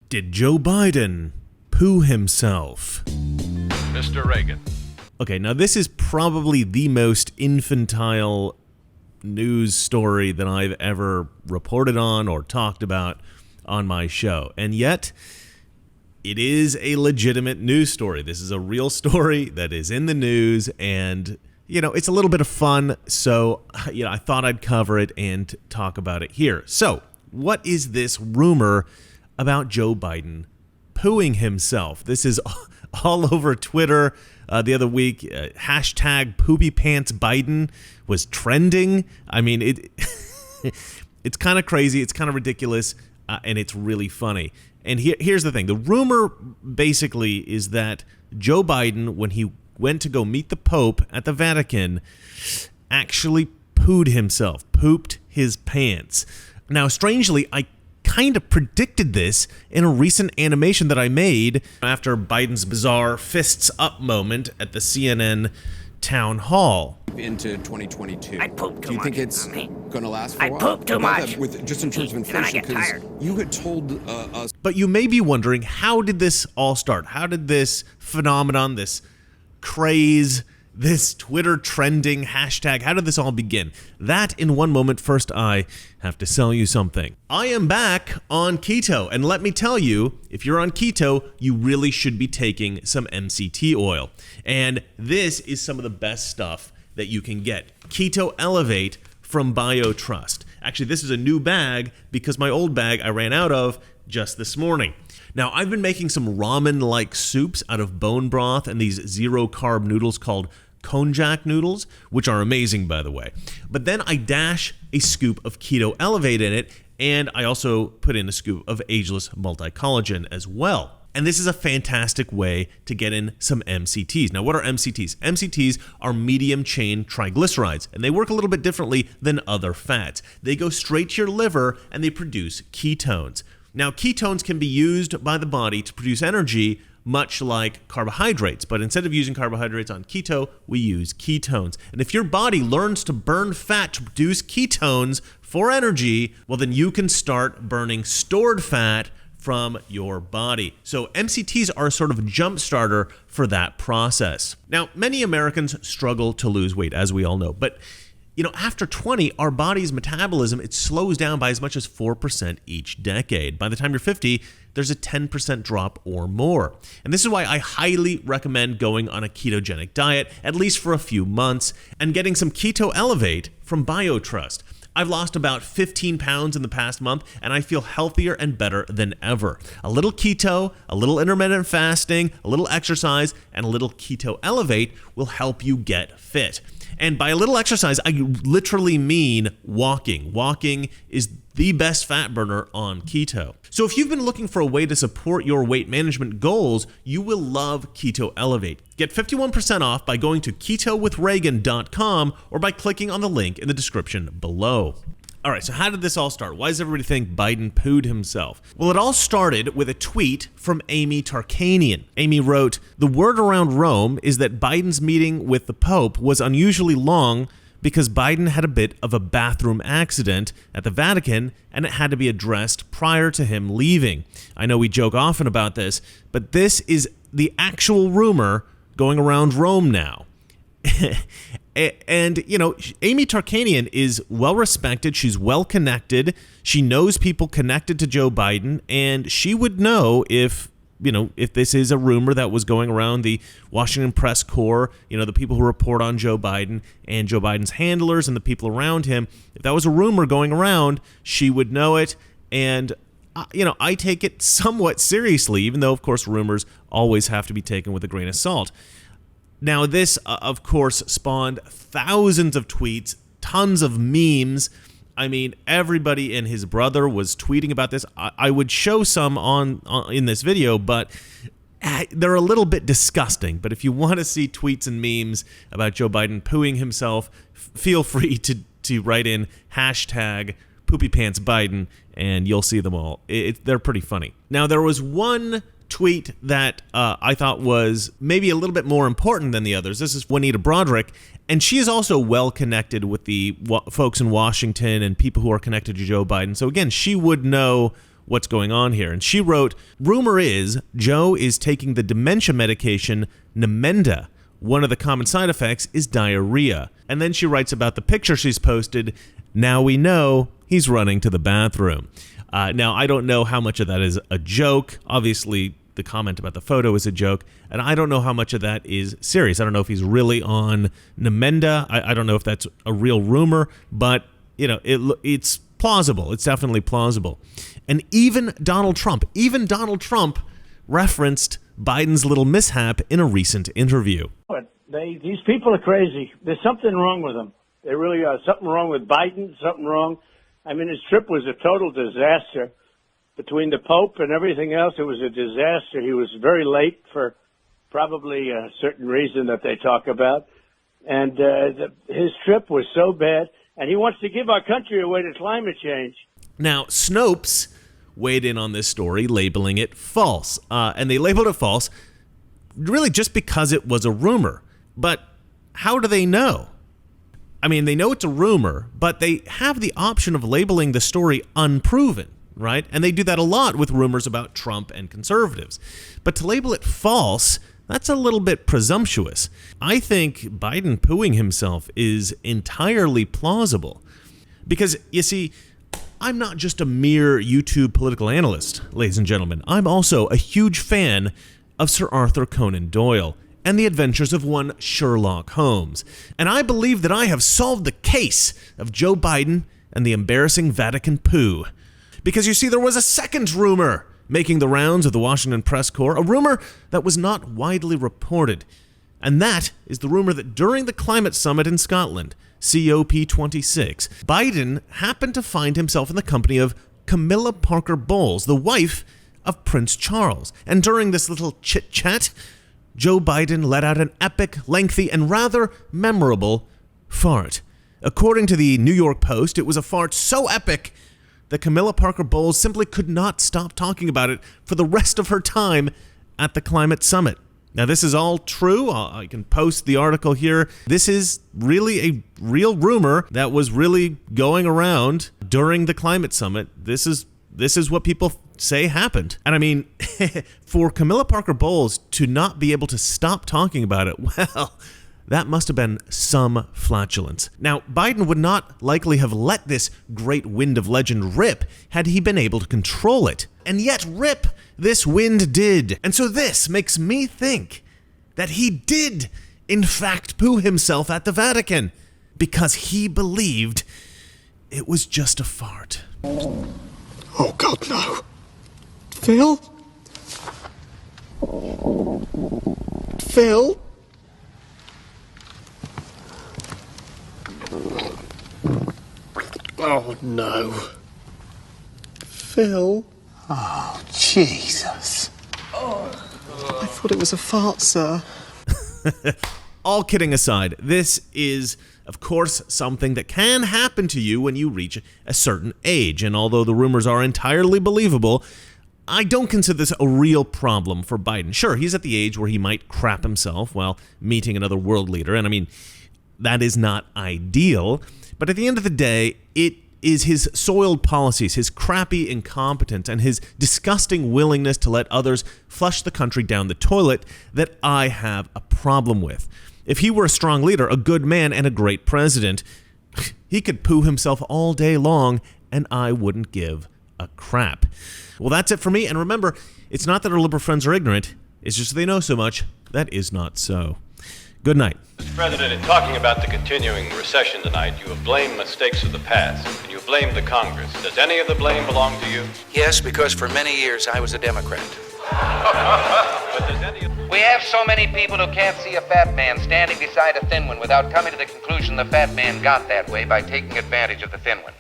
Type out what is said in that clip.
Did Joe Biden poo himself? Mr. Reagan. Okay, now this is probably the most infantile news story that I've ever reported on or talked about on my show. And yet, it is a legitimate news story. This is a real story that is in the news, and, it's a little bit of fun. So, I thought I'd cover it and talk about it here. So, what is this rumor about Joe Biden pooing himself? This is all over Twitter. The other week, hashtag Poopy Pants Biden was trending. I mean, it's kind of crazy. It's kind of ridiculous, and it's really funny. And here's the thing. The rumor basically is that Joe Biden, when he went to go meet the Pope at the Vatican, actually pooed himself, pooped his pants. Now, strangely, I kind of predicted this in a recent animation that I made after Biden's bizarre fists up moment at the CNN town hall. Into 2022. I poop too much. Do you think it's going to last for a while? I poop too much. Just in terms of inflation, because you had told us. But you may be wondering, how did this all start? How did this phenomenon, this craze, this Twitter trending hashtag, how did this all begin? That in one moment. First, I have to sell you something. I am back on keto, and let me tell you, if you're on keto, you really should be taking some MCT oil. And this is some of the best stuff that you can get. Keto Elevate from BioTrust. Actually, this is a new bag because my old bag I ran out of just this morning. Now, I've been making some ramen-like soups out of bone broth and these zero-carb noodles called Konjac Noodles, which are amazing, by the way. But then I dash a scoop of Keto Elevate in it, and I also put in a scoop of Ageless Multi-Collagen as well. And this is a fantastic way to get in some MCTs. Now, what are MCTs? MCTs are medium-chain triglycerides, and they work a little bit differently than other fats. They go straight to your liver, and they produce ketones. Now, ketones can be used by the body to produce energy, much like carbohydrates, but instead of using carbohydrates on keto, we use ketones. And if your body learns to burn fat to produce ketones for energy, well, then you can start burning stored fat from your body. So MCTs are a sort of jump starter for that process. Now, many Americans struggle to lose weight, as we all know, but after 20, our body's metabolism, it slows down by as much as 4% each decade. By the time you're 50, there's a 10% drop or more. And this is why I highly recommend going on a ketogenic diet, at least for a few months, and getting some Keto Elevate from BioTrust. I've lost about 15 pounds in the past month, and I feel healthier and better than ever. A little keto, a little intermittent fasting, a little exercise, and a little Keto Elevate will help you get fit. And by a little exercise, I literally mean walking. Walking is the best fat burner on keto. So if you've been looking for a way to support your weight management goals, you will love Keto Elevate. Get 51% off by going to ketowithreagan.com or by clicking on the link in the description below. All right, so how did this all start? Why does everybody think Biden pooed himself? Well, it all started with a tweet from Amy Tarkanian. Amy wrote, "The word around Rome is that Biden's meeting with the Pope was unusually long because Biden had a bit of a bathroom accident at the Vatican and it had to be addressed prior to him leaving. I know we joke often about this, but this is the actual rumor going around Rome now." And, Amy Tarkanian is well-respected. She's well-connected. She knows people connected to Joe Biden, and she would know if this is a rumor that was going around the Washington press corps, the people who report on Joe Biden and Joe Biden's handlers and the people around him. If that was a rumor going around, she would know it. And, I take it somewhat seriously, even though, of course, rumors always have to be taken with a grain of salt. Now, this, of course, spawned thousands of tweets, tons of memes. I mean, everybody and his brother was tweeting about this. I would show some in this video, but they're a little bit disgusting. But if you want to see tweets and memes about Joe Biden pooing himself, feel free to write in hashtag PoopyPantsBiden, and you'll see them all. They're pretty funny. Now, there was one tweet that I thought was maybe a little bit more important than the others. This is Juanita Broderick, and she is also well connected with the folks in Washington and people who are connected to Joe Biden. So again, she would know what's going on here. And she wrote, rumor is Joe is taking the dementia medication Namenda. One of the common side effects is diarrhea. And then she writes about the picture she's posted. Now we know he's running to the bathroom. Now, I don't know how much of that is a joke. Obviously, the comment about the photo is a joke. And I don't know how much of that is serious. I don't know if he's really on Namenda. I don't know if that's a real rumor. But, it's plausible. It's definitely plausible. And even Donald Trump referenced Biden's little mishap in a recent interview. But these people are crazy. There's something wrong with them. They really are. Something wrong with Biden, something wrong. I mean, his trip was a total disaster. Between the Pope and everything else, it was a disaster. He was very late for probably a certain reason that they talk about. And his trip was so bad. And he wants to give our country away to climate change. Now, Snopes weighed in on this story, labeling it false. And they labeled it false really just because it was a rumor. But how do they know? I mean, they know it's a rumor, but they have the option of labeling the story unproven, right? And they do that a lot with rumors about Trump and conservatives. But to label it false, that's a little bit presumptuous. I think Biden pooing himself is entirely plausible. Because, you see, I'm not just a mere YouTube political analyst, ladies and gentlemen. I'm also a huge fan of Sir Arthur Conan Doyle and the adventures of one Sherlock Holmes. And I believe that I have solved the case of Joe Biden and the embarrassing Vatican poo. Because, you see, there was a second rumor making the rounds of the Washington press corps, a rumor that was not widely reported. And that is the rumor that during the climate summit in Scotland, COP26, Biden happened to find himself in the company of Camilla Parker Bowles, the wife of Prince Charles. And during this little chit-chat, Joe Biden let out an epic, lengthy, and rather memorable fart. According to the New York Post, it was a fart so epic that Camilla Parker Bowles simply could not stop talking about it for the rest of her time at the climate summit. Now, this is all true. I can post the article here. This is really a real rumor that was really going around during the climate summit. This is what people say happened. And I mean, for Camilla Parker Bowles to not be able to stop talking about it, well, that must have been some flatulence. Now, Biden would not likely have let this great wind of legend rip had he been able to control it. And yet rip this wind did. And so this makes me think that he did, in fact, poo himself at the Vatican because he believed it was just a fart. Oh, God, no. Phil? Phil? Oh, no. Phil? Oh, Jesus. I thought it was a fart, sir. All kidding aside, this is, of course, something that can happen to you when you reach a certain age. And although the rumors are entirely believable, I don't consider this a real problem for Biden. Sure, he's at the age where he might crap himself while meeting another world leader. And I mean, that is not ideal. But at the end of the day, it is his soiled policies, his crappy incompetence, and his disgusting willingness to let others flush the country down the toilet that I have a problem with. If he were a strong leader, a good man, and a great president, he could poo himself all day long, and I wouldn't give a crap. Well, that's it for me. And remember, it's not that our liberal friends are ignorant. It's just they know so much. That is not so. Good night. Mr. President, in talking about the continuing recession tonight, you have blamed mistakes of the past, and you have blamed the Congress. Does any of the blame belong to you? Yes, because for many years I was a Democrat. But does any of... We have so many people who can't see a fat man standing beside a thin one without coming to the conclusion the fat man got that way by taking advantage of the thin one.